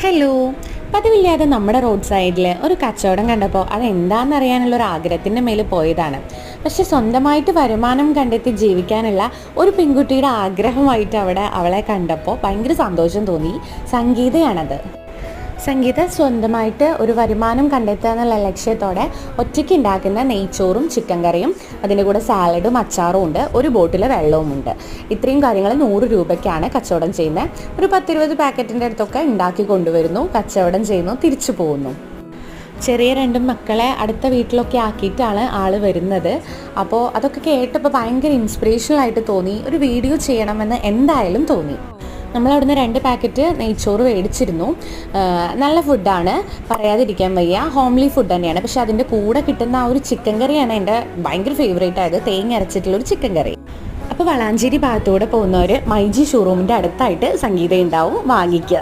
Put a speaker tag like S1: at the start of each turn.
S1: Hello. പതിവില്ലാതെ നമ്മുടെ road സൈഡിൽ ഒരു കച്ചവടം കണ്ടപ്പോൾ അതെന്താണെന്നറിയാനുള്ളൊരു ആഗ്രഹത്തിൻ്റെ മേൽ പോയതാണ്. പക്ഷെ സ്വന്തമായിട്ട് വരുമാനം കണ്ടെത്തി ജീവിക്കാനുള്ള ഒരു പെൺകുട്ടിയുടെ ആഗ്രഹമായിട്ട് അവിടെ അവളെ കണ്ടപ്പോൾ ഭയങ്കര സന്തോഷം തോന്നി. സംഗീതയാണത്. സംഗീത സ്വന്തമായിട്ട് ഒരു വരുമാനം കണ്ടെത്തുക എന്നുള്ള ലക്ഷ്യത്തോടെ ഒറ്റയ്ക്ക് ഉണ്ടാക്കുന്ന നെയ്ച്ചോറും ചിക്കൻ കറിയും അതിൻ്റെ കൂടെ സാലഡും അച്ചാറും ഉണ്ട്, ഒരു ബോട്ടിൽ വെള്ളവുമുണ്ട്. ഇത്രയും കാര്യങ്ങൾ 100 രൂപയ്ക്കാണ് കച്ചവടം ചെയ്യുന്നത്. ഒരു 10-20 പാക്കറ്റിൻ്റെ അടുത്തൊക്കെ ഉണ്ടാക്കി കൊണ്ടുവരുന്നു, കച്ചവടം ചെയ്യുന്നു, തിരിച്ചു പോകുന്നു. ചെറിയ 2 മക്കളെ അടുത്ത വീട്ടിലൊക്കെ ആക്കിയിട്ടാണ് ആൾ വരുന്നത്. അപ്പോൾ അതൊക്കെ കേട്ടപ്പോൾ ഭയങ്കര ഇൻസ്പിറേഷണലായിട്ട് തോന്നി. ഒരു വീഡിയോ ചെയ്യണമെന്ന് എന്തായാലും തോന്നി. നമ്മളവിടുന്ന് 2 പാക്കറ്റ് നെയ്ച്ചോറ് മേടിച്ചിരുന്നു. നല്ല ഫുഡാണ്, പറയാതിരിക്കാൻ വയ്യ. ഹോംലി ഫുഡ് തന്നെയാണ്. പക്ഷെ അതിൻ്റെ കൂടെ കിട്ടുന്ന ആ ഒരു ചിക്കൻ കറിയാണ് എൻ്റെ ഭയങ്കര ഫേവറേറ്റ് ആയത്, തേങ്ങ അരച്ചിട്ടുള്ളൊരു ചിക്കൻ കറി. അപ്പോൾ വളാഞ്ചേരി ഭാഗത്തൂടെ പോകുന്നവർ മൈജി ഷോറൂമിൻ്റെ അടുത്തായിട്ട് സംഗീത ഉണ്ടാവും, വാങ്ങിക്കുക.